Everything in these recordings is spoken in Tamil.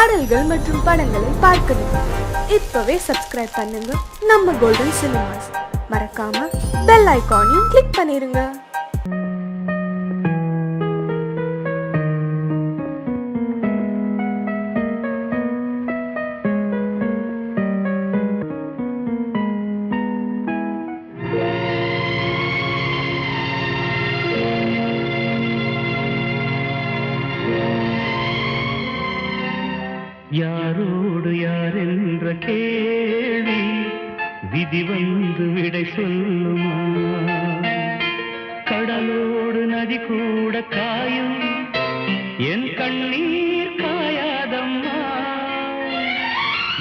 பாடல்கள் மற்றும் படங்களை பார்க்கணுமா? இப்பவே சப்ஸ்கிரைப் பண்ணுங்க நம்ம கோல்டன் சினிமாஸ். மறக்காம பெல் ஐகானையும் கிளிக் பண்ணிருங்க. யாரோடு யார் என்ற கேள்வி விதி வந்து விடை சொல்லுமா? கடலோடு நதி கூட காயும் என் கண்ணீர் காயாதம்மா.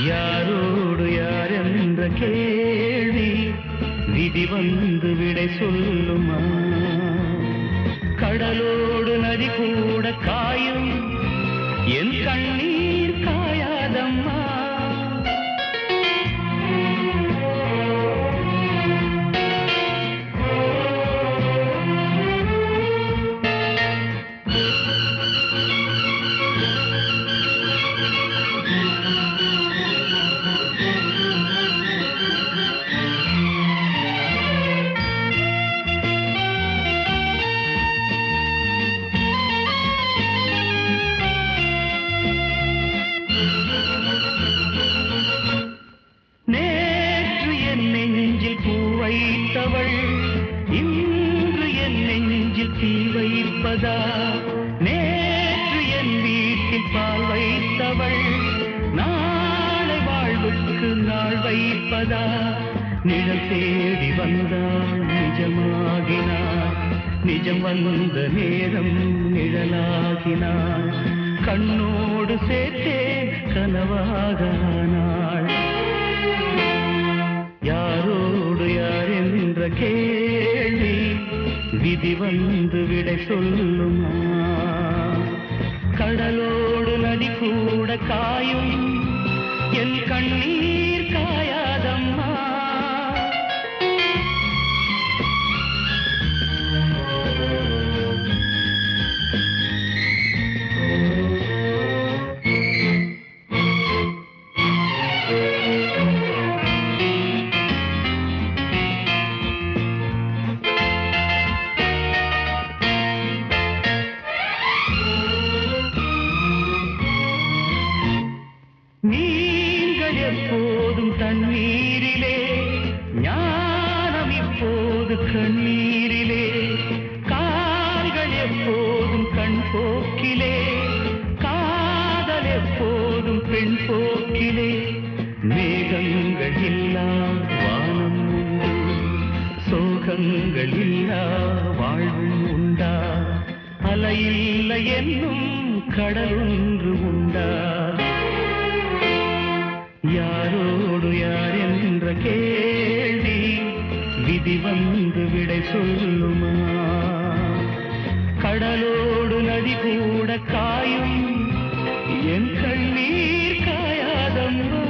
யாரோடு யார் என்ற கேள்வி விதி வந்து விடை சொல்லுமா? கடலோடு நதி கூட காயும் என் கண்ணீர் காயாதம்மா. வைத்தவள் இன்று என் நெஞ்சில் தீ வைப்பதா? நேற்று என் வீட்டில் பால் வைத்தவள் நாளை வாழ்வுக்கு நாள் வைப்பதா? நிழல் தேடி வந்தால் நிஜமாகினாள், நிஜம் வந்த நேரம் நிழலாகினாள். கண்ணோடு சேர்த்தேன் கனவாகானாள். யாரோடு யார் என்ற கேள்வி விதி வந்து விடை சொல்லுமா? கடலோடு நதி கூட காயும் என் கண்ணீர் காயாதம்மா. நீங்கள் எப்போதும் தண்ணீரிலே, ஞானம் இப்போது கண்ணீரிலே. கால்கள் எப்போதும் கண் போக்கிலே, காதல் எப்போதும் பெண் போக்கிலே. மேகங்கள் இல்லா வானம் உண்டு, சோகங்கள் இல்லா வாழ்வும் உண்டா? அலையில்லை என்னும் கடல் ஒன்று உண்டா? யாரோடு யார் என்ற கேள்வி விதி வந்து விடை சொல்லுமா? கடலோடு நதி கூட காயும் என் கண்ணீர் காயாதம்மா.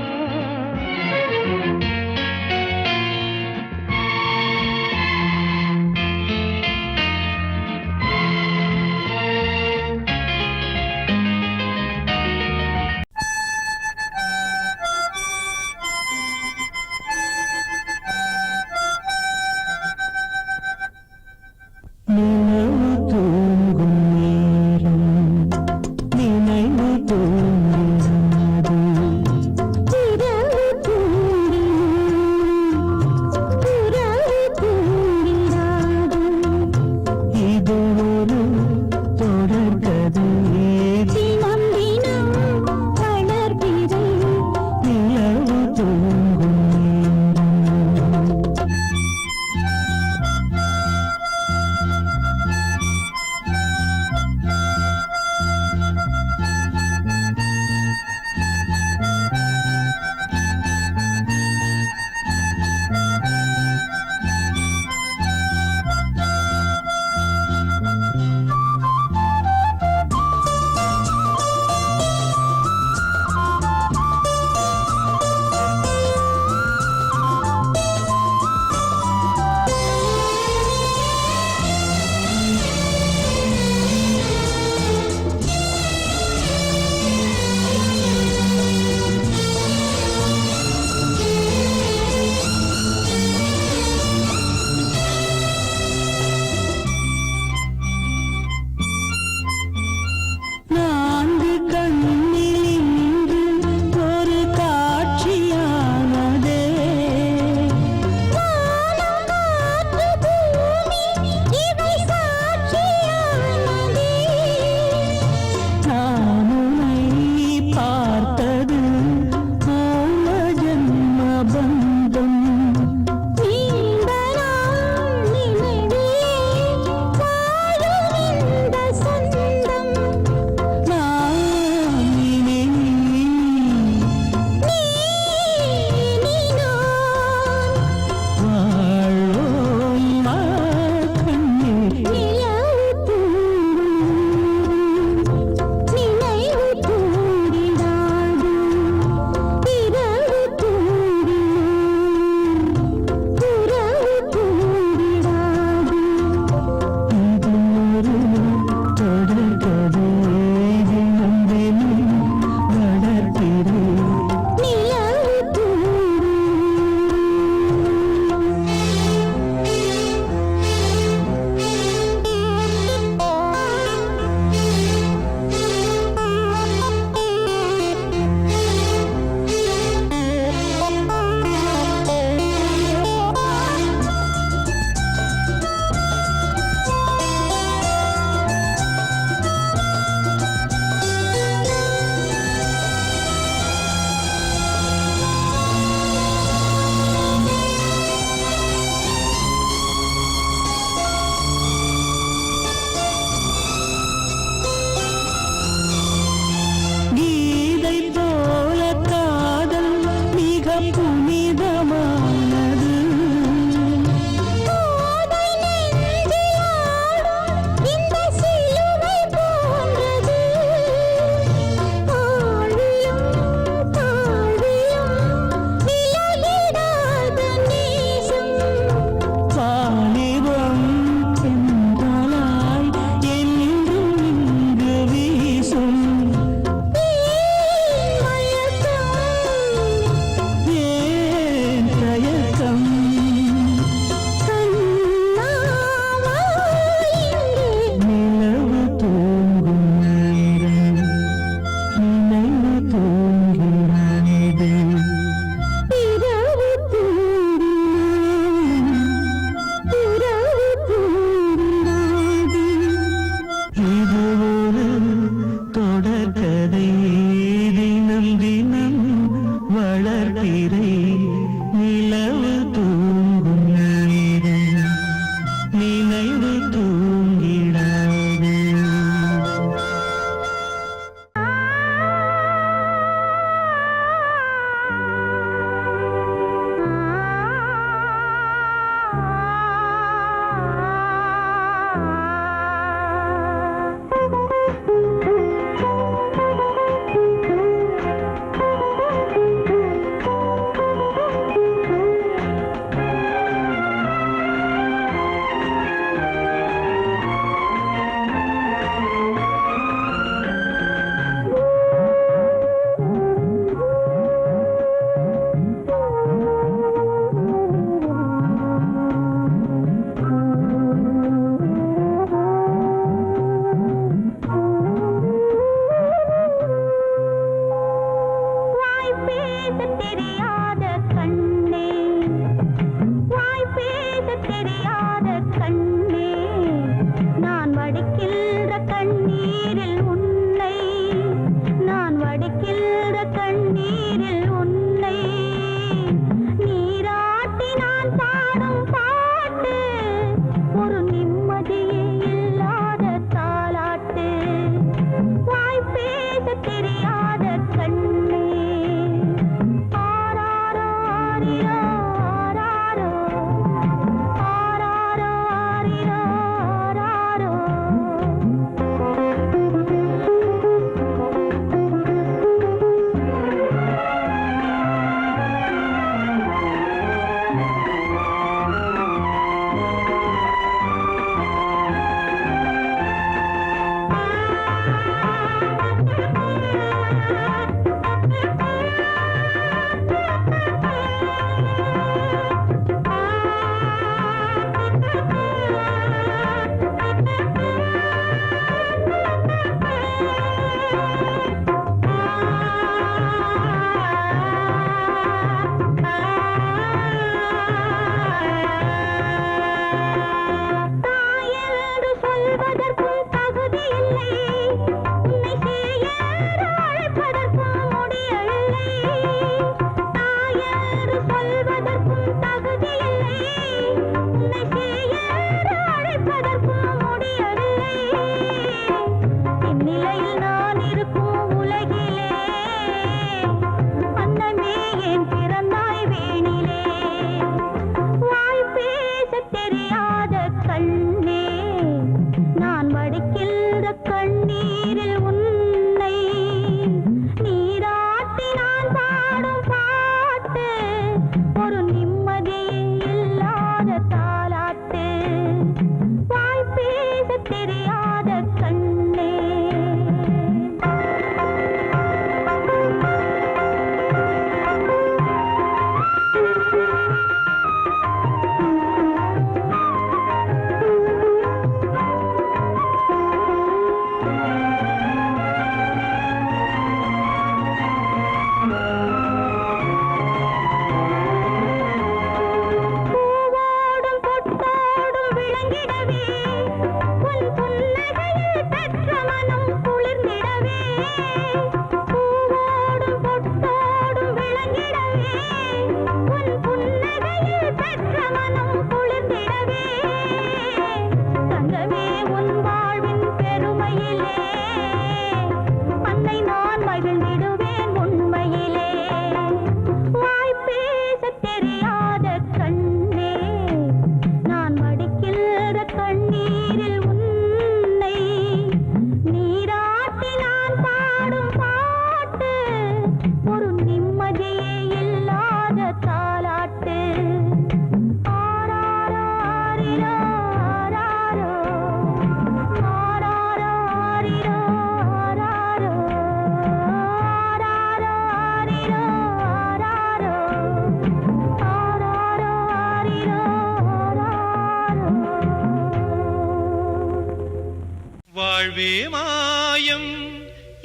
வாழ்வே மாயம்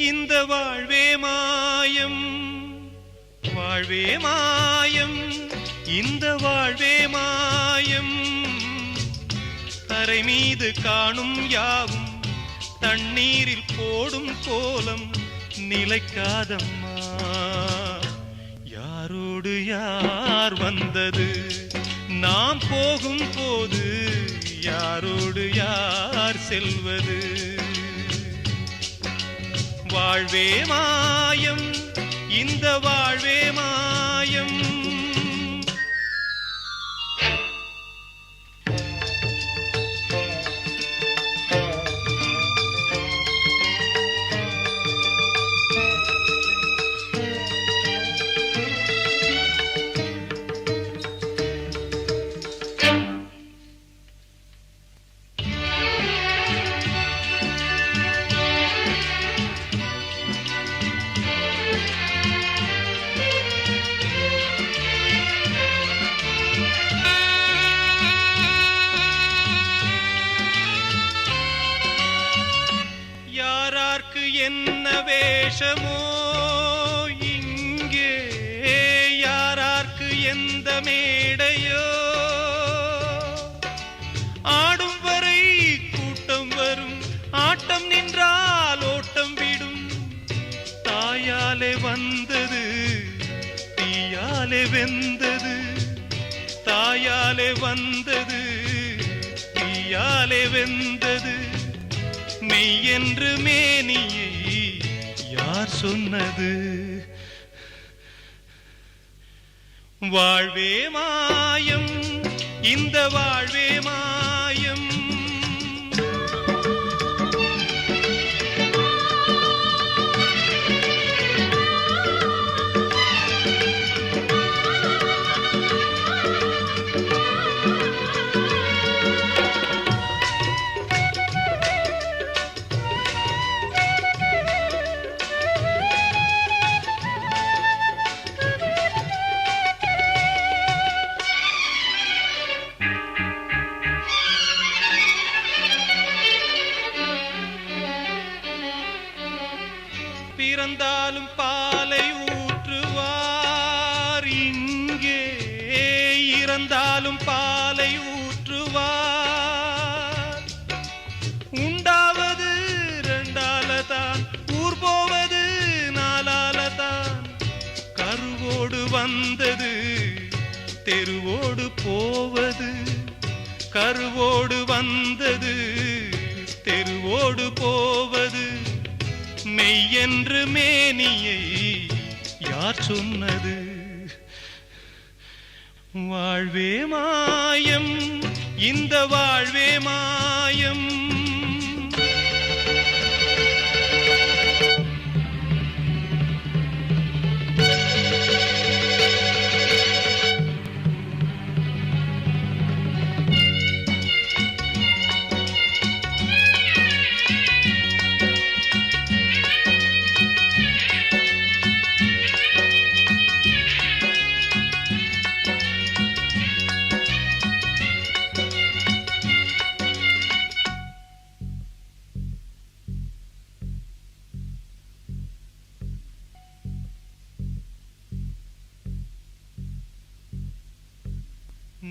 இந்த வாழ்வே மாயம், வாழ்வே மாயம் இந்த வாழ்வே மாயம். தரை மீது காணும் யாவும் தண்ணீரில் போடும் கோலம் நிலைக்காதம்மா. யாரோடு யார் வந்தது நாம் போகும் போது, யாரோடு யார் செல்வது? வாழ்வே மாயம் இந்த வாழ்வே மாயம். இந்த மேடையோ ஆடும் வரை கூட்டம் வரும் ஆட்டம் நின்றால் ஓட்டம் விடும் தாயாலே வந்தது தீயாலே வெந்தது தாயாலே வந்தது தீயாலே வெந்தது மெய் என்று மேனியை யார் சொன்னது வாழ்வே மாயம் இந்த வாழ்வே மாயம் பிறந்தாலும் பாலை ஊற்றுவார் இங்கே இறந்தாலும் பாலை ஊற்றுவார் உண்டாவது ரெண்டாலதான் ஊர் போவது நாலாலதான் கருவோடு வந்தது தெருவோடு போவது கருவோடு வந்தது தெருவோடு போவது மெய் என்று மேனியை யார் சொன்னது வாழ்வே மாயம் இந்த வாழ்வே மாயம்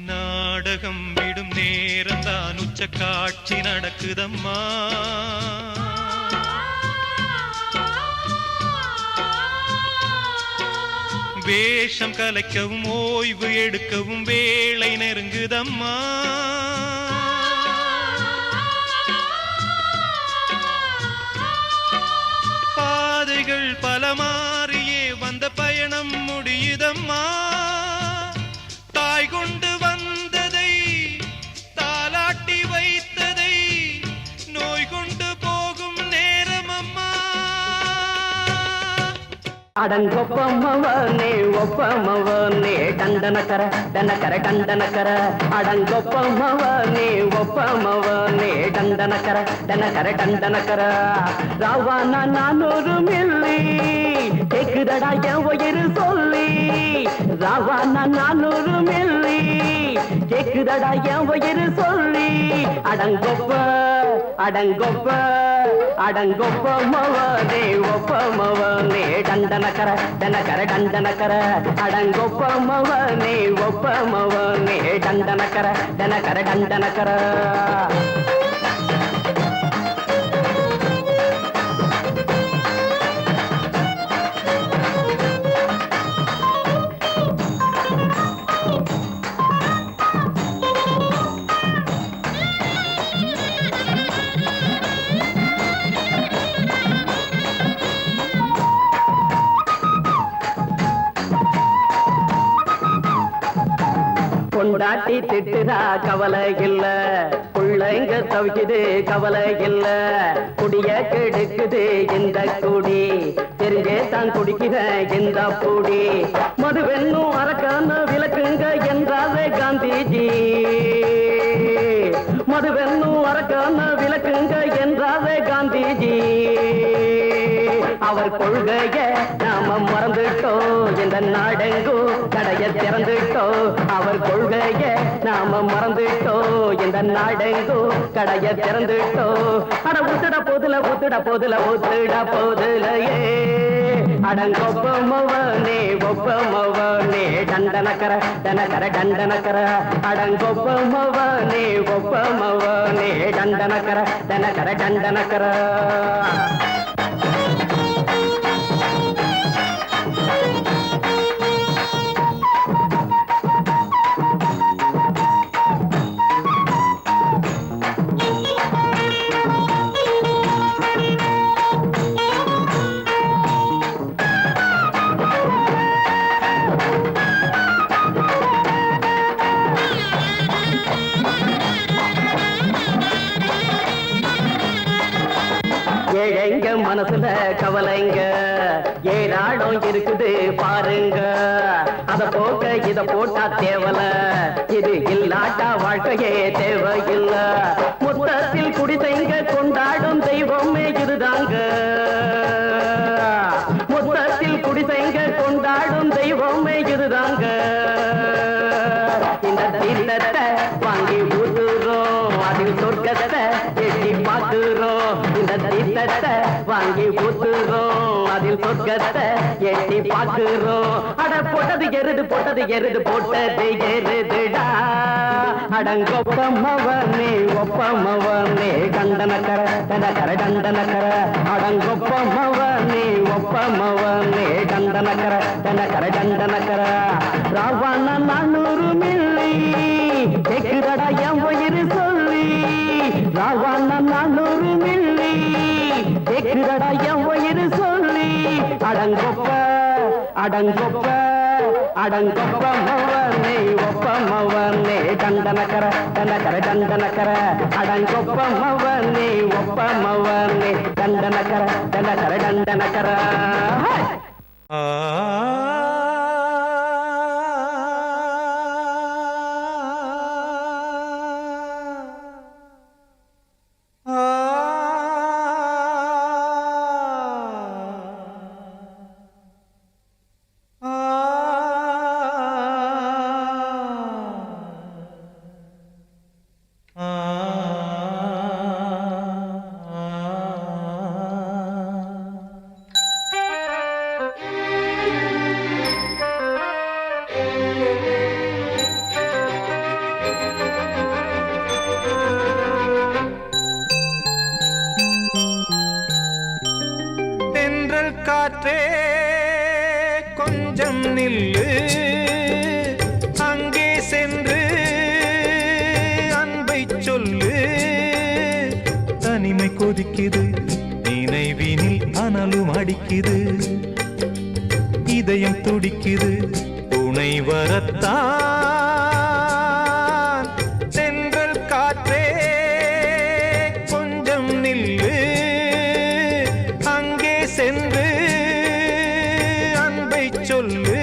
நாடகம் விடும் நேரம்தான் உச்ச காட்சி நடக்குதம்மா வேஷம் கலைக்கவும் ஓய்வு எடுக்கவும் வேளை நெருங்குதம்மா பாதைகள் பல மாறியே வந்த பயணம் முடியுதம்மா தாய் கொண்டு வந்ததை தாலாட்டி வைத்ததை நோய் கொண்டு போகும் நேரம் அம்மா அடங்கொப்பமவனே ஒப்பமவனே டண்டனக்கர டனக்கர டண்டனக்கர அடங்கொப்பமவனே ஒப்பமவனே டண்டனக்கர டனக்கர டண்டனக்கர ராவானா 400 மில்லி கேக்குதடா என் உயிர் சொல்லி ராவானா 400 மில்லி கேக்குதடா என் உயிர் சொல்லி அடங்கொப்ப அடங்கொப்ப அடங்கொப்பமவனே ஒப்பமவனே டண்டனக்கர டனக்கர டண்டனக்கர அடங்கொப்பமவனே ஒப்பமவனே டண்டனக்கர டனக்கர டண்டனக்கர பொண்டாட்டி திட்டுதா கவலை இல்ல புள்ளைங்க தவிக்குது கவலை இல்ல குடிய கெடுக்குது இந்த குடி தெரிஞ்சே தான் குடிக்கிற இந்த பூடி மதுவென்னும் அரக்கான விளக்குங்க என்றாலே காந்திஜி மதுவென்னும் அரக்கான விளக்குங்க என்றாலே காந்திஜி அவர் கொள்கைய நாம மறந்துட்டோம் இந்த நாடெங்கும் கடைய திறந்துட்டோம் அவர் கொள்கைய நாம மறந்துட்டோம் இந்த நாடெங்கும் கடைய திறந்துட்டோம் அட ஊத்துட போதுல ஊத்துட போதுல ஊத்துட போதுலையே அடங்கொப்பமவனே ஒப்பமவனே டண்டனக்கர டனக்கர டண்டனக்கர அடங்கொப்பமவனே ஒப்பமவனே டண்டனக்கர டனக்கர டண்டனக்கர ஏழைங்க மனசுல கவலைங்க ஏராளம் இருக்குது பாருங்க அத போக்க இத போட்டா தேவல இது இல்லாட்டா வாழ்க்கையே தேவையில்ல மொத்தத்தில் குடிசைங்க கொண்டாடும் தெய்வமே இதுதாங்க மொத்தத்தில் குடிசைங்க கொண்டாடும் தெய்வமே இதுதாங்க இந்த தீர்த்தத்தை வாங்கி ஊத்துறோம் அதில் சொர்க்கத்தை எட்டி பார்க்கிறோம் இந்த தீர்த்தத்தை வாங்கி ஊத்துறோம் அதில் சொர்க்கத்தை எட்டி பார்க்கிறோம் அட போட்டது எருது போட்டது எருதுடா அடங்கொப்பமவனே ஒப்பமவனே கண்டனக்கர டனக்கர டண்டனக்கர அடங்கொப்பமவனே ஒப்பமவனே கண்டனக்கர டனக்கர டண்டனக்கர ராவண 400 மில்லி கேக்குதடா என் வயிறு சொல்லி ராவண 400 மில்லி கேக்குதடா என் வயிறு சொல்லி அடங்கொப்ப அடங்கொப்ப அடங்கொப்பமவனே ஒப்பமவனே டண்டனக்கர டனக்கர டண்டனக்கர அடங்கொப்பமவனே ஒப்பமவனே டண்டனக்கர டனக்கர டண்டனக்கர காற்றே கொஞ்சம் நில்லு அங்கே சென்று அன்பை சொல்லு தனிமை கொதிக்குது நினைவினில் அனலும் அடிக்குது இதயம் துடிக்குது துணை வரத்தான் சென்றல் காற்றே கொஞ்சம் நில்லு அங்கே சென்று அன்பை சொல்லு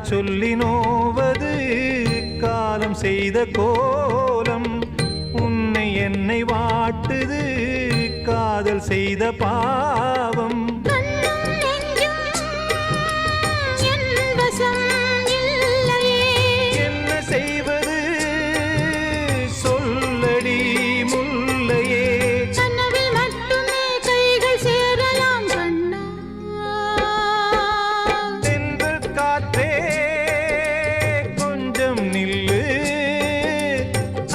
சொல்லி நோவது காலம் செய்த கோலம் உன்னை என்னை வாட்டுது காதல் செய்த பாவம் என்ன செய்வது சொல்லடி முல்லையே கனவில் மட்டுமே கைகள் சேரலாம் கண்ணா தென்றல் காற்றே கொஞ்சம் நில்லு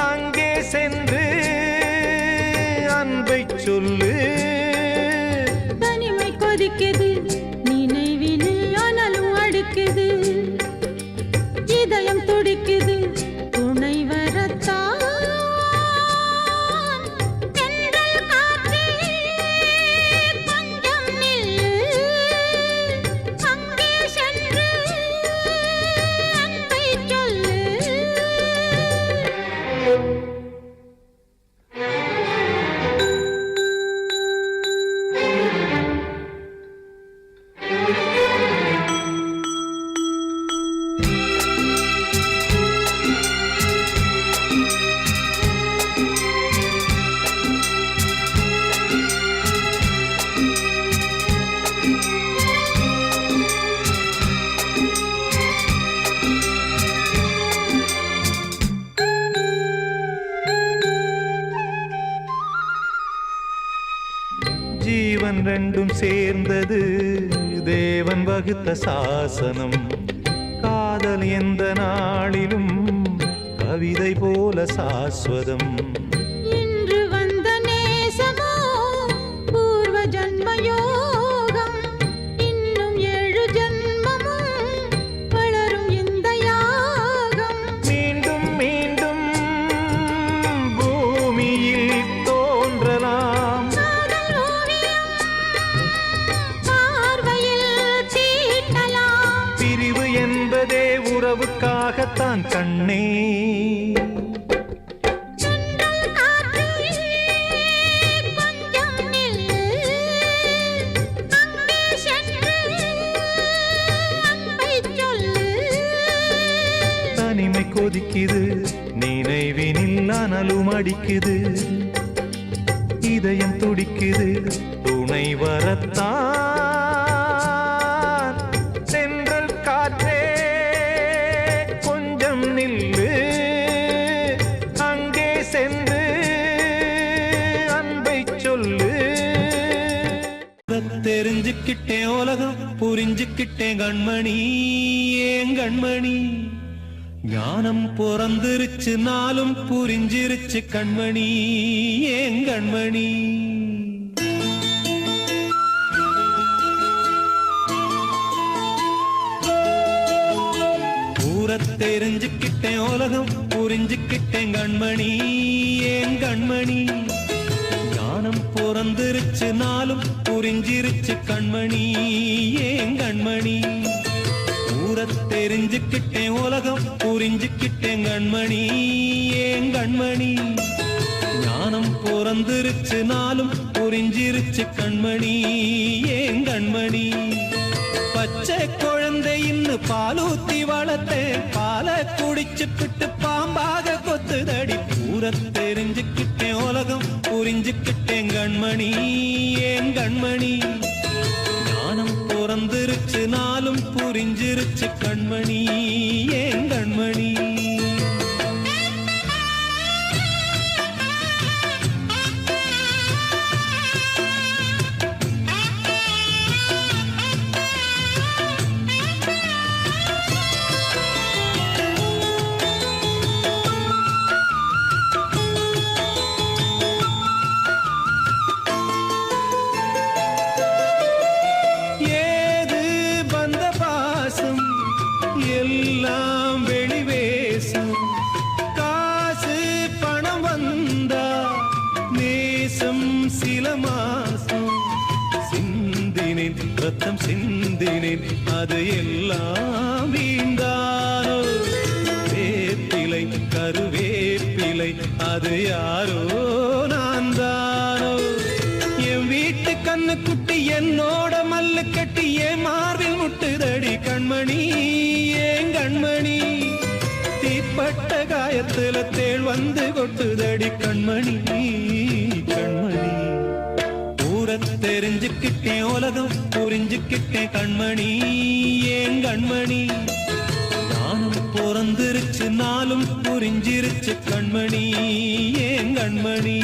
அங்கே சென்று அன்பை சொல்லு தனிமை கொதிக்குது நினைவிலே அனலும் அடிக்குது இதயம் துடிக்குது துணை வரத்தான் தென்றல் காற்றே கொஞ்சம் நில்லு அங்கே சென்று அன்பை சொல்லு ஜீவன் ரெண்டும் சேர்ந்தது தேவன் வகுத்த சாசனம். காதல் எந்த நாளிலும் கவிதை போல சாஸ்வதம். இன்று வந்த நேசமோ பூர்வ ஜன்ம யோகம். இன்னும் 7 ஜன்மமும் வளரும் இந்த யாகம். மீண்டும் மீண்டும் பூமியில் தோன்றலாம். காதல் ஓவியம் பார்வையில் தீட்டலாம். பிரிவு என்பதே உறவுக்காகத்தான் கண்ணே. தென்றல் காற்றே கொஞ்சம் நில். அங்கே சென்று அன்பைச் சொல்லு. தனிமை கொதிக்குது நினைவினில் அனலும் அடிக்குது. இதயம் துடிக்குது துணை வரத்தான். தென்றல் காற்றே கொஞ்சம் நில்லு. அங்கே சென்று அன்பை சொல்லு. தெரிஞ்சுக்கிட்டேன் உலகம் புரிஞ்சுக்கிட்டேன் கண்மணி. ஏன் கண்மணி ஞானம் பிறந்திருச்சு நாளும் புரிஞ்சிருச்சு கண்மணி. ஏன் கண்மணி தெரிஞ்சுக்கிட்டேன் உலகம் புரிஞ்சுக்கிட்டேன் கண்மணி. ஏன் கண்மணி ஞானம் பிறந்திருச்சு நாளும் புரிஞ்சிருச்சு கண்மணி. ஏன் கண்மணி தெரிஞ்சுக்கிட்டேன் உலகம் புரிஞ்சுக்கிட்டேன் கண்மணி. ஏன் கண்மணி ஞானம் பிறந்திருச்சு நாளும் புரிஞ்சிருச்சு கண்மணி. ஏன் கண்மணி பச்சை குழந்தை இன்னும் பாலூத்தி வளர்த்தேன். பாலை குடிச்சு பிட்டு பாம்பாக கொத்துதடி. தெரிஞ்சுக்கிட்டேன் உலகம் புரிஞ்சுக்கிட்டேன் கண்மணி. ஏன் கண்மணி ஞானம் பிறந்திருச்சு நாளும் புரிஞ்சிருச்சு கண்மணி. ஏன் கண்மணி எல்லாம் வெளிவேசம். காசு பணம் வந்தா நேசம் சில மாசம். சிந்தினேன் ரத்தம் சிந்தினேன் அது எல்லாம் வீந்தானோ. வேப்பிலை கருவேப்பிலை அது யாரோ நான் தானோ. என் வீட்டு கண்ணு குட்டி என்னோட மல்லு கட்டி என் மார்பில் முட்டுதடி கண்மணி. ஏன் கண்மணி தீப்பட்ட காயத்துல தேள் வந்து கொட்டுதடி கண்மணி. கண்மணி தெரிஞ்சுக்கிட்டேன் உலகம் புரிஞ்சுக்கிட்டேன் கண்மணி. ஏன் கண்மணி ஞானம் பிறந்திருச்சு நாளும் புரிஞ்சிருச்சு கண்மணி. ஏன் கண்மணி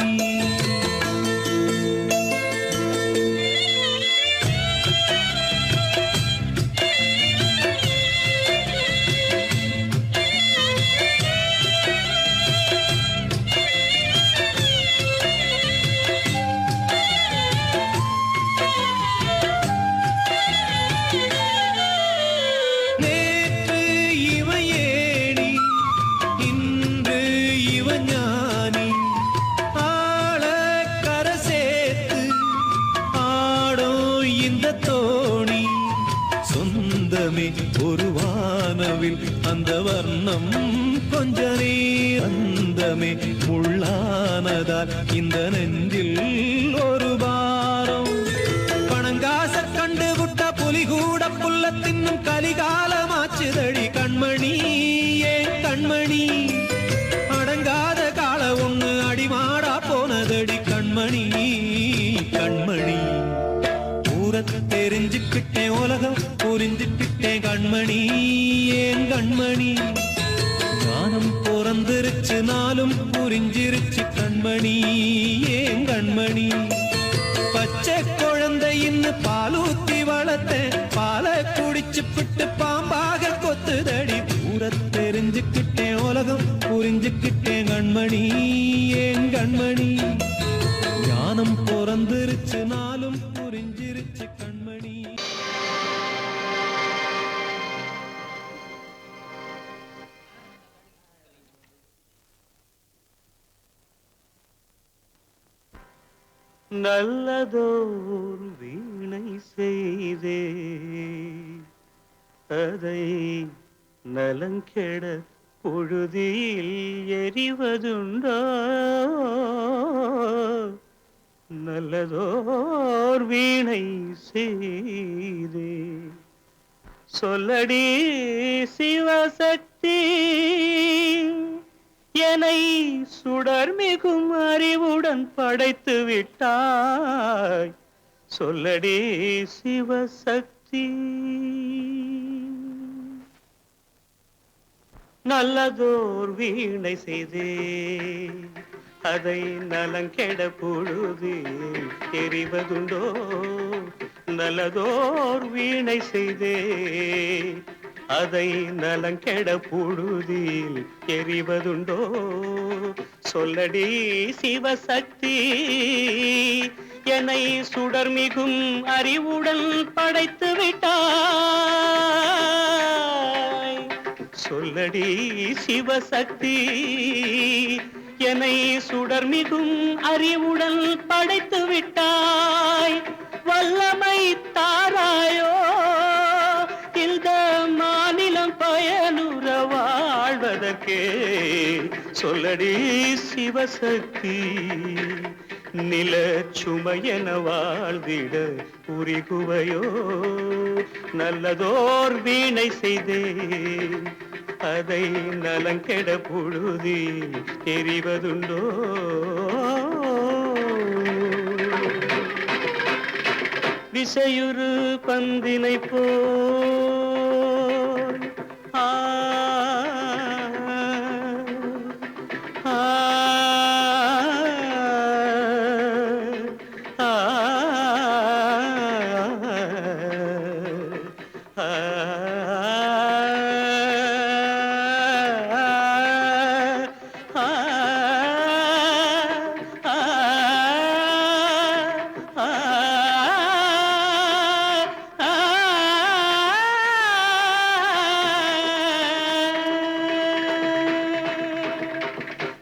ஒரு வானவில் அந்த வர்ணம் கொஞ்ச நேரந்தமே முள்ளானதால் இந்த நெஞ்சில் ஒரு பாரம். பணங்காச கண்டு விட்ட புலி கூட புல்ல தின்னும் கலிகாலமாச்சுதடி கண்மணி. ஏன் கண்மணி அடங்காத கால ஒண்ணு அடிமாடா போனதடி கண்மணி. கண்மணி தெரிஞ்சுக்கிட்டேன் உலகம் புரிஞ்சுக்கிட்டேன் கண்மணி. ஏன் கண்மணி ஞானம் பிறந்திருச்சு நாளும் புரிஞ்சிருச்சு கண்மணி. ஏன் கண்மணி பச்சை குழந்தை ஆசையின்னு பாலூத்தி வளர்த்தேன் பாலை குடிச்சு பிட்டு பாம்பாக கொத்துதடி ஊர தெரிஞ்சுக்கிட்டேன் உலகம் புரிஞ்சுக்கிட்டேன் கண்மணி ஏன் கண்மணி ஞானம் பிறந்திருச்சு நாளும் புரிஞ்சிருச்சு கண்மணி. நல்லதோர் வீணை செய்தே அதை நலங்கெட பொழுதில் எறிவதுண்டோ நல்லதோர் வீணை செய்தே சொல்லடி சிவசக்தி என்னை சுடர் மிகும் அறிவுடன் படைத்து விட்டாய் சொல்லடி சிவசக்தி. நல்லதோர் வீணை செய்தே அதை நலங்கெட பொழுது எறிவதுண்டோ நல்லதோர் வீணை செய்தே அதை நலங்கெட பொழுதில் எறிவதுண்டோ சொல்லடி சிவசக்தி என்னை சுடர் மிகும் அறிவுடன் படைத்து விட்டாய் சொல்லடி சிவசக்தி என்னை சுடர் மிகும் அறிவுடன் படைத்து விட்டாய் வல்லமை தாராயோ இந்த மாநிலம் பயனுற வாழ்வதற்கே சொல்லடி சிவசக்தி நில சுமையென வாழ்ந்திட புரிகுவையோ நல்லதோர் வீணை செய்தே அதை நலங்கெட பொழுதில் எறிவதுண்டோ விசையுறு பந்தினை போல் ஆ ஆ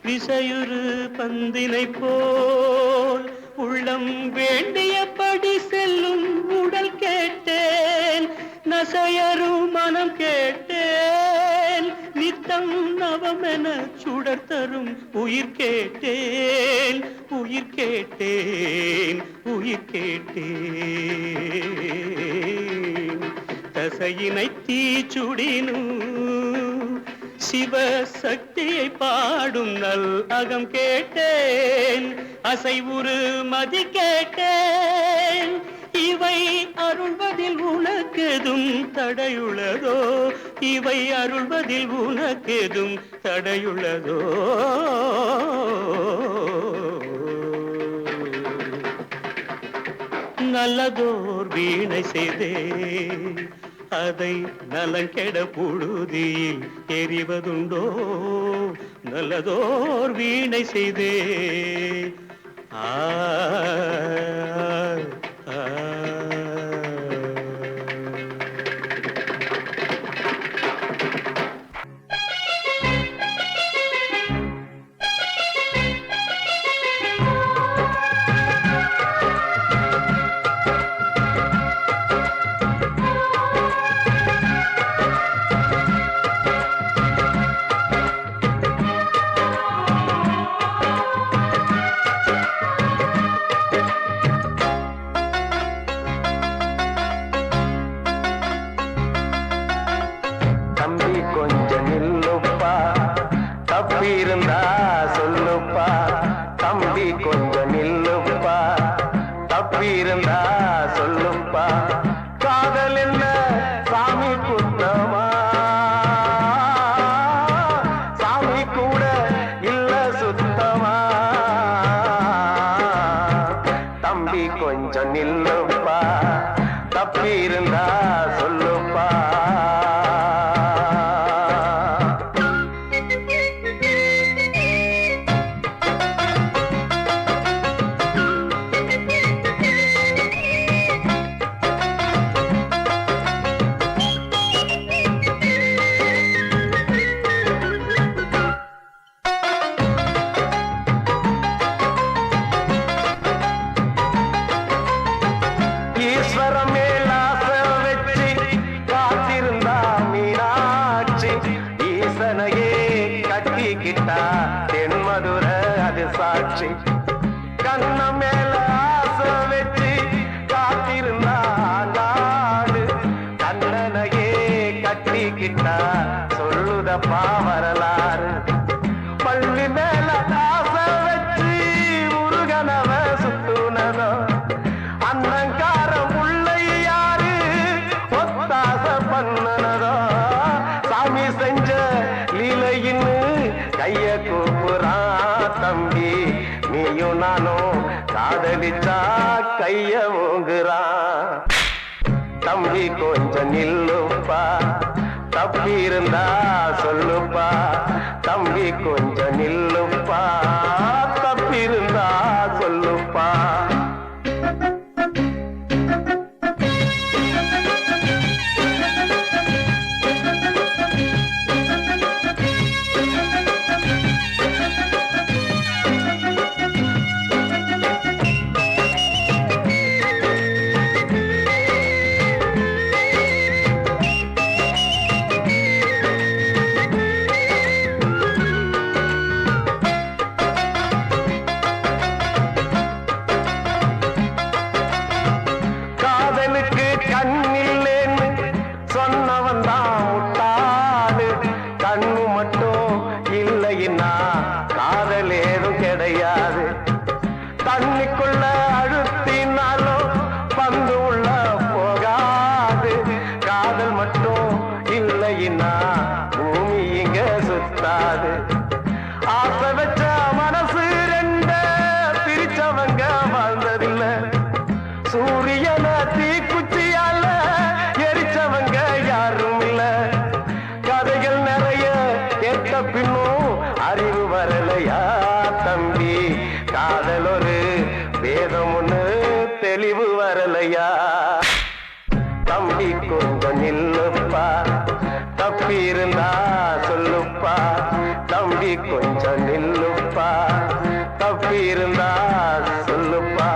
விசையுறு பந்தினை போல் உள்ளம் வேண்டியபடி செல்லும் உடல் கேட்டேன் நசையரும் மனம் கேட்டேன் நித்தம் நவமென சுடர் தரும் உயிர் கேட்டேன் உயிர் கேட்டேன் உயிர் கேட்டேன் தசையினை தீச்சுடினும் சிவசக்தியை பாடும் நல் அகம் கேட்டேன் அசைவுறு மதி கேட்டேன் இவை அருள்வதில் உனக்கெதும் தடையுள்ளதோ இவை அருள்வதில் உனக்கெதும் தடையுள்ளதோ நல்லதோர் வீணை செய்தே அதை நலங்கெட பொழுதில் எறிவதுண்டோ நல்லதோர் வீணை செய்தே ஆ ஆ தம்பி கொஞ்சம் நில்லுப்பா தப்பி இருந்தா சொல்லுப்பா தென்மதுரை அது சாட்சி கண்ண மேல ஆசை வச்சு காத்திருந்தா நாடு கண்ணனையே கட்டிக்கிட்டா சொல்லுதப்பா வரலாறு பள்ளி மேல ஆசை வச்சு முருகனவ சுத்துனதோ அண்ணங்காரம் உள்ளை யாரு ஒத்தாச பண்ணுனதோ சாமி செஞ்ச லீலையின்னு கைய கூப்புறான் தம்பி நீயும் நானும் காதலிச்சா கைய ஓங்குறான் தம்பி கொஞ்சம் நில்லுப்பா தப்பி இருந்தா சொல்லுப்பா தம்பி கொஞ்சம் நில்லுப்பா தப்பி இருந்தா சொல்லுப்பா தண்ணிக்குள்ள அழுத்தினாலும் பந்து உள்ள போகாது காதல் மட்டும் இல்லைன்னா பூமி இங்க சுத்தாது ஆசை வச்ச மனசு ரெண்ட பிரிச்சவங்க வாழ்ந்ததில்ல சூரியன தீக்குச்சியால எரிச்சவங்க யாரும் இல்ல கதைகள் நிறைய கேட்ட பின்னும் அறிவு வரலையா தம்பி காதல் ஒரு வேதம் ஒண்ணு தெளிவு வரலையா தம்பி கொஞ்சம் நில்லுப்பா தப்பி இருந்தா சொல்லுப்பா தம்பி கொஞ்சம் நில்லுப்பா தப்பி இருந்தா சொல்லுப்பா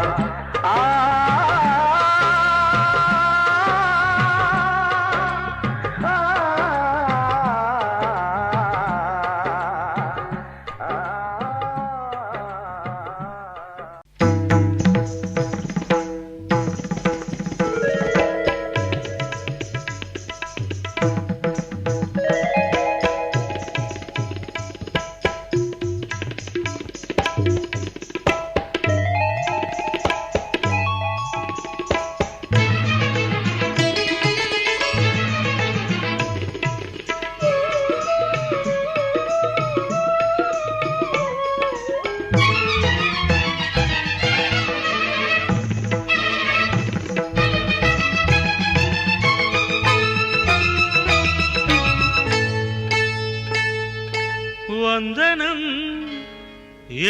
வந்தனம்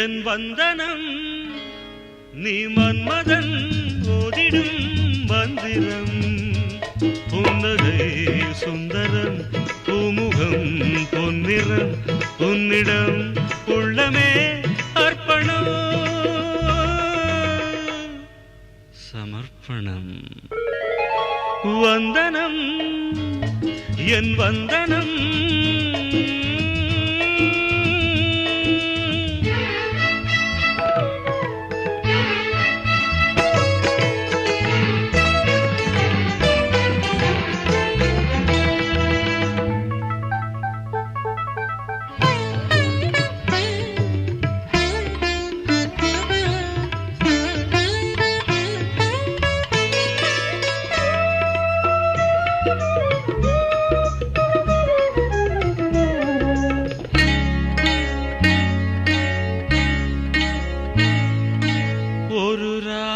என் வந்தனம் நீ மன்மதன் ஓதிடும் மந்திரம் புன்னகை சுந்தரம் பூமுகம் பொன்னிறம் உன்னிடம் உள்ளமே அர்ப்பணம் சமர்ப்பணம் வந்தனம் என் வந்தனம்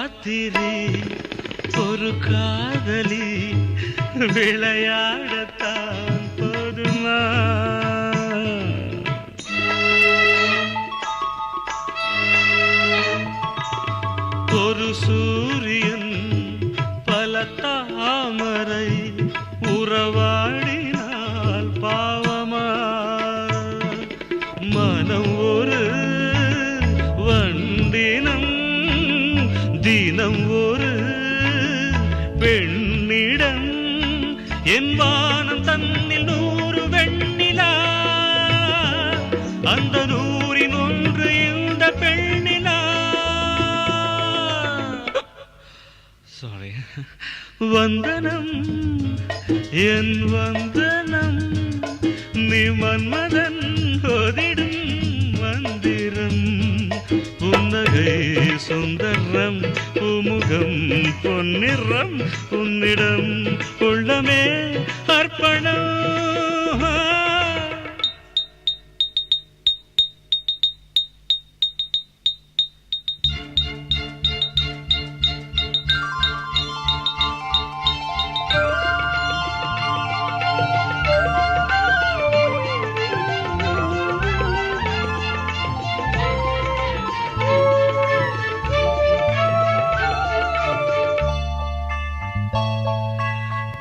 ராத்திரி ஒரு காதலி விளையாடத்தான் போதுமா ஒரு சூரியன் பல தாமரை உறவாடினால் பாவமா மனம் ஒரு வண்டினம் தினம் ஒரு பெண்ணிடம் என் வானம் தன்னில் 100 வெண்ணிலா அந்த 100இன் ஒன்று இந்த பெண்ணிலா சாரி வந்தனம் என் வந்தனம் நீ மன்மதன் ஓதிடும் மந்திரம் புன்னகை சுந்தரம் புமுகம் பொன்னிறம் உன்னிடம் உள்ளமே அர்ப்பணம்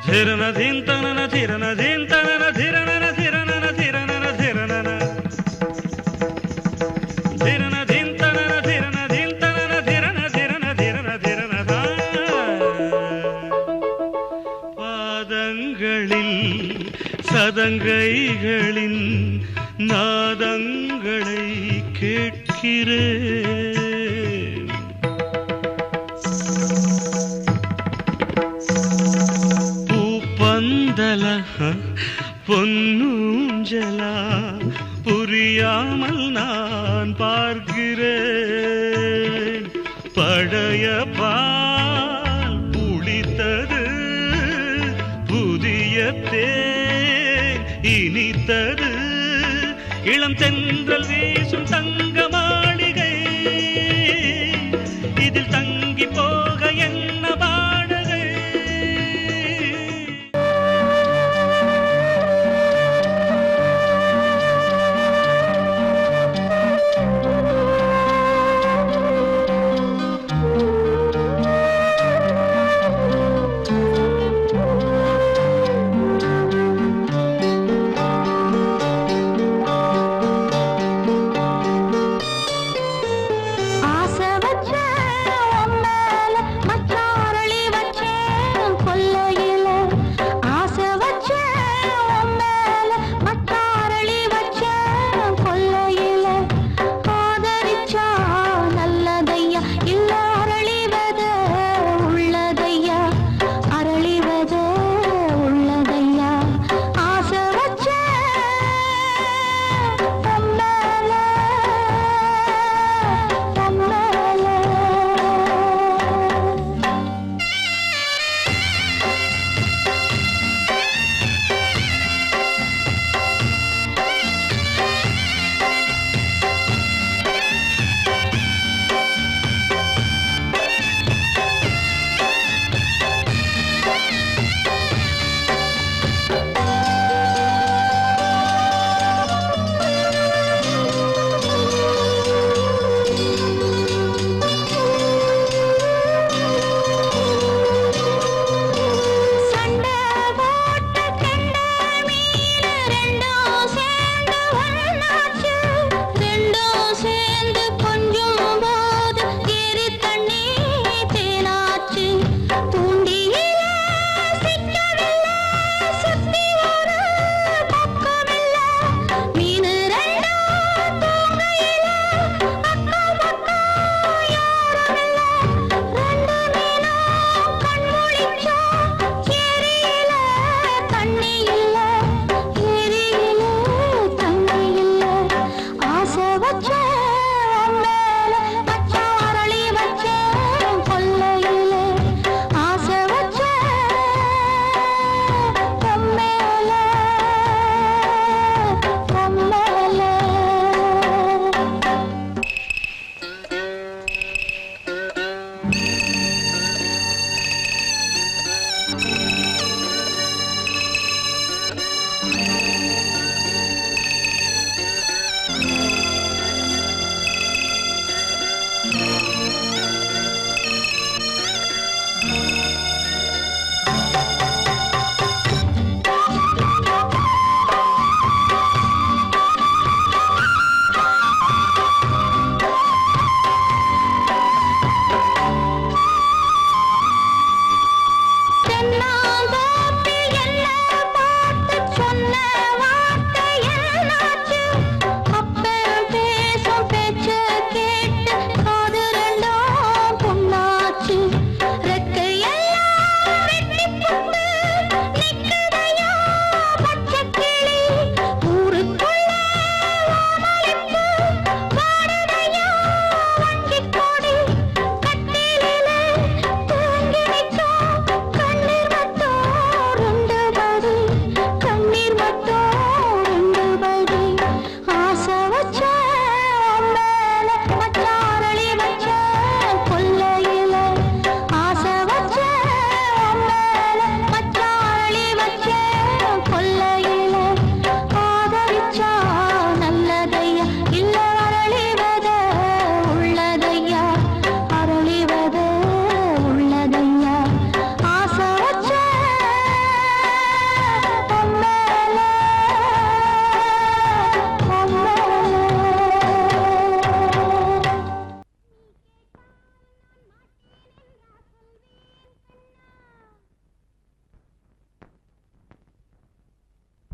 धिरना धिन तनना धिरना धिन तनना धिरना धिरना धिरना धिरना धिरना धिन तनना धिरना धिन तनना धिरना धिरना धिरना धिरना பாதங்களில் சதங்கைகளின் நாதங்களை கேட்கிறேன் பொன்னூஞ்சலா புரியாமல் நான் பார்க்கிறேன் பழைய பால் புளித்தது புதிய தேன் இனித்தது இளம் தென்றல் வீசும் தங்க மாளிகை இதில் தங்கி போக என்ன பாடகை ஆசை வச்ச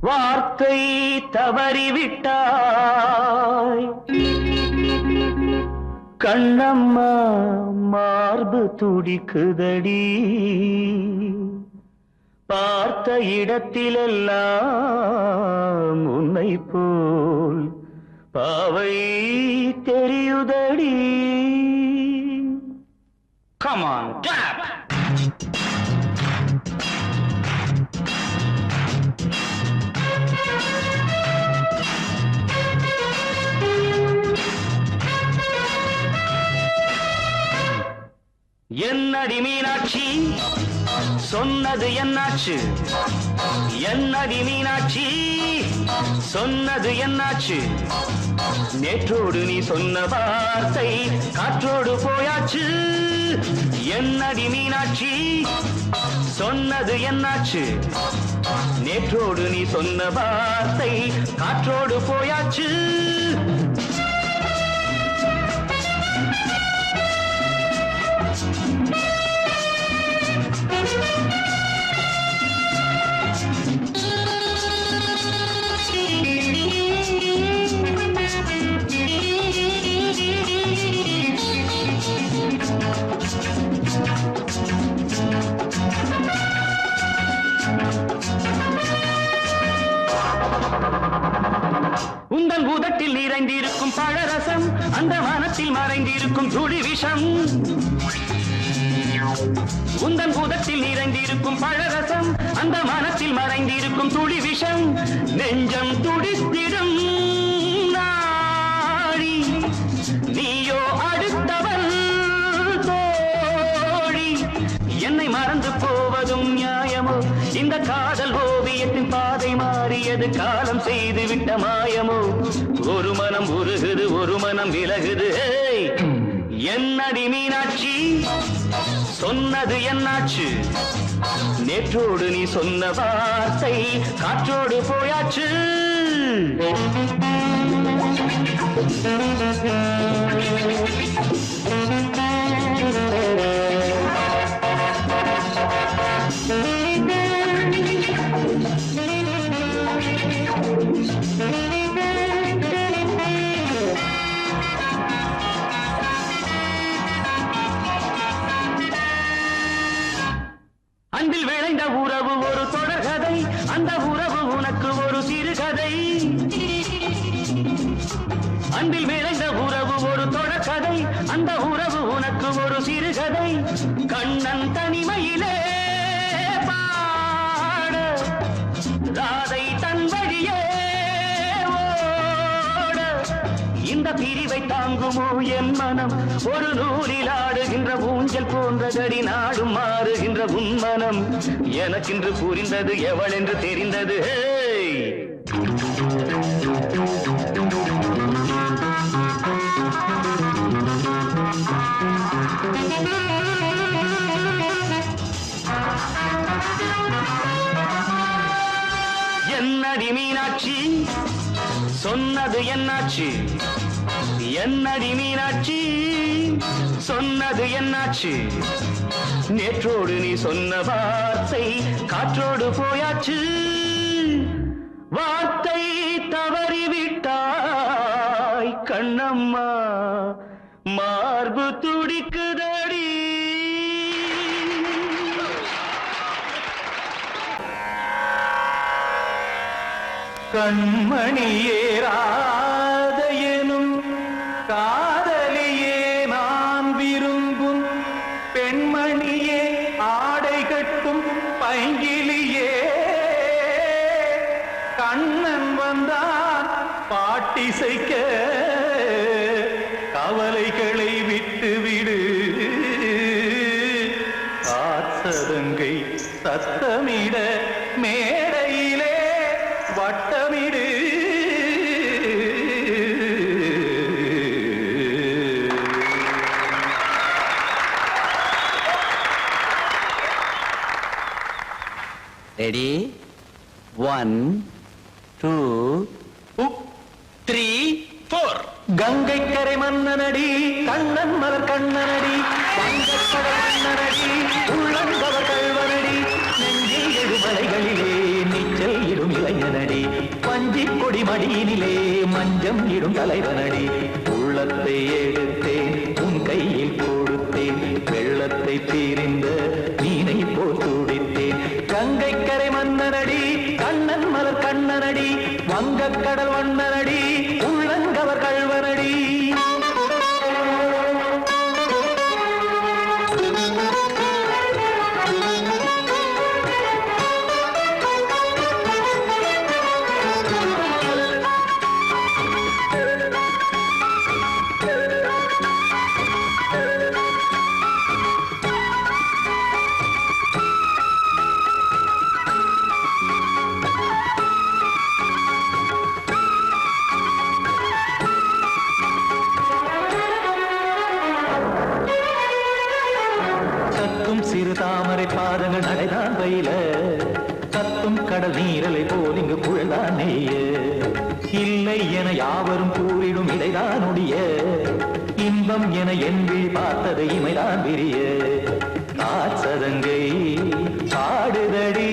வார்த்தை தவறிவிட்டாய் கண்ணம்மா மார்பு துடிக்குதடி பார்த்த இடத்திலெல்லாம் உன்னை போல் பாவை தெரியுதடி. Come on, tap! என்னடி மீனாட்சி சொன்னது என்னாச்சு? என்னடி மீனாட்சி சொன்னது என்னாச்சு? நேற்றோடு நீ சொன்ன வார்த்தை காற்றோடு போயாச்சு. என்னடி மீனாட்சி சொன்னது என்னாச்சு? நேற்றோடு நீ சொன்ன வார்த்தை காற்றோடு போயாச்சு. உந்தன் உதட்டில் நிறைந்திருக்கும் பழரசம் அந்த மனத்தில் மறைந்திருக்கும் துளி விஷம். உந்தன் உதட்டில் நிறைந்திருக்கும் பழரசம் அந்த மனத்தில் மறைந்திருக்கும் துளி விஷம். நெஞ்சம் துடித்திடும் நாடி நீயோ அடுத்தவள் தோழி. என்னை மறந்து போவதும் நியாயமோ? இந்த காதல் ஓவியத்தின் பாதை மாறியது காலம் செய்து விட்ட மாயமோ? ஒரு மனம் உருகுது ஒரு மனம் விலகுது. என்னடி மீனாட்சி சொன்னது என்னாச்சு? நேற்றோடு நீ சொன்ன வார்த்தை காற்றோடு போயாச்சு. அன்பில் விளைந்த உறவு ஒரு தொடர்கதை அந்த உறவு உனக்கு ஒரு சிறுகதை. அன்பில் விளைந்த உறவு ஒரு தொடர்கதை அந்த உறவு உனக்கு ஒரு சிறுகதை. கண்ணன் தனிமையிலே பாட ராதை தன் வழியே ஓட. இந்த பிரிவை தாங்குமோ என் மனம்? ஒரு நூலில் ஆடுகின்ற ஊஞ்சல் போன்றதடி நாடும் மாறுகின்ற உன்மனம். எனக்கென்று புரிந்தது எவள் என்று தெரிந்தது. என்னடி மீனாட்சி சொன்னது என்னாச்சு? என்னடி மீனாட்சி சொன்னது என்னாச்சு? நேற்றோடு நீ சொன்ன வார்த்தை காற்றோடு போயாச்சு. வார்த்தை தவறிவிட்டாய் கண்ணம்மா மார்பு துடிக்குதடி. கண்மணியேராத எனும் காதலியே நான் விரும்பும் பெண்மணியே ஆடை கட்டும் பைங்கிலியே. கண்ணன் வந்தான் பாட்டிசைக்க கவலைகளை விட்டுவிடு. காசதங்கை சத்தமிட மேடையிலே வட்டமிடு. ரெடி 1 2 3 4. கங்கை கரை மன்னனடி கண்ணன் மலர் கண்ணனடி வங்கக்கடல் மன்னனடி உள்ளங்கவர் கல்வனடி நெஞ்சில் எழுமலைகளிலே நீச்சல் இடும் இளைஞனடி. மடியினிலே மஞ்சம் இடும் தலைவனடி உள்ளத்தை எடுத்தேன் உன் கையில் கொடுத்தேன் வெள்ளத்தை பிரிந்த மீனை போல் துடித்தேன் கங்கை கரை மன்னனடி கண்ணன் மலர் கண்ணனடி வங்கக் கடல் வண்ணனடி உள்ளங்கவர் கள்வனடி சிறு தாமரை பாதங்கள் நடைதான் பயில கத்தும் கடல் நீரலை போல் இங்கு புழல்தான் நெய்ய இல்லை என யாவரும் கூறிடும் இடைதான் ஒடிய இன்பம் என என் விழி பார்த்தது இமைதான் விரிய காற்சதங்கை பாடுதடி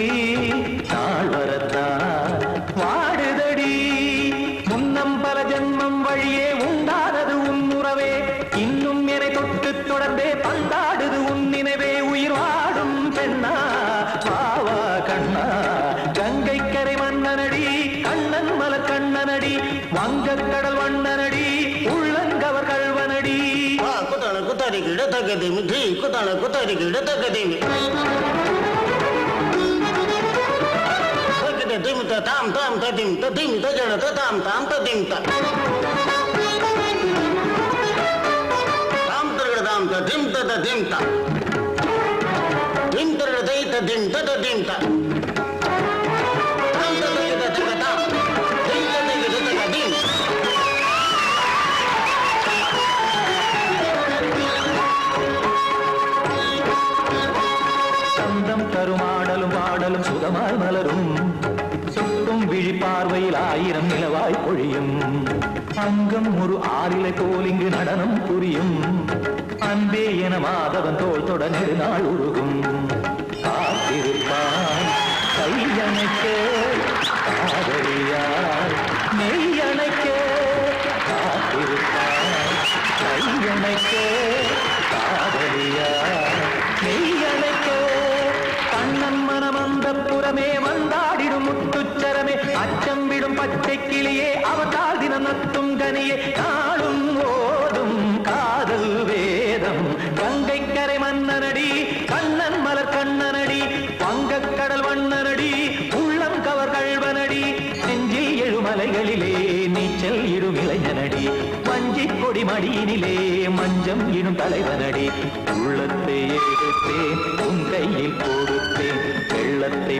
நாள் வரத்தான் வாடுதடி முன்னம் பல ஜென்மம் வழியே உண்டானது உன் உறவே இன்னும் என்னை தொட்டு தொடர்ந்தே பந்தாடுது உன் நினைவே உயிர் வாடும் பெண்ணா பாவா கண்ணா கங்கை கரை மன்னனடி கண்ணன் மலர் கண்ணனடி வங்கக் கடல் வண்ணனடி உள்ளங்கவர் கள்வனடி குத்தான குத்தாரி கிட தகதிமி டி குத்தான குத்தாரி கிட தகதிமி ததிம் தாம் தாம் ததிம் ததிம் தஜன தாம் தாம் ததிம் தாம் தரகட தாம் ததிம் ததிம் தாம் திம் தரகட தை ததிம் ததிம் தாம் தாம் தரகட தகதாம் திம் தரகட தகதிம் சந்தம் கருமாடலும் பாடலும் சுகமாய் மலரும் சொட்டும் விழி பார்வையில் ஆயிரம் நிலவாய் பொழியும் அங்கம் ஒரு ஆறிலை போல் இங்கு நடனம் புரியும் அன்பே என மாதவன் தோள் தொட நெடுநாள் உருகும் காத்திருப்பான் கையணைக்க காதலியார் மெய்யணைக்க காத்திருப்பான் கையணைக்க காதலியார் மெய்யணைக்க கண்ணன் மனமந்த புறமே வந்தாடிடும் முத்துச்சரமே அச்சம் விடும் பச்சை கிளியே அவதால் தினம் நத்தும் கனியே நாளும் ஓதும் காதல் வேதம் கங்கை கரை மன்னனடி கண்ணன் மலர் கண்ணனடி வங்கக் கடல் வண்ணனடி உள்ளம் கவர் கள்வனடி நெஞ்சில் எழுமலைகளிலே நீச்சல் இடும் இளைஞனடி வஞ்சிக் கொடி மடியினிலே மஞ்சம் இடும் தலைவனடி உள்ளத்தை எடுத்தேன் உன் கையில் கொடுத்தேன் வெள்ளத்தை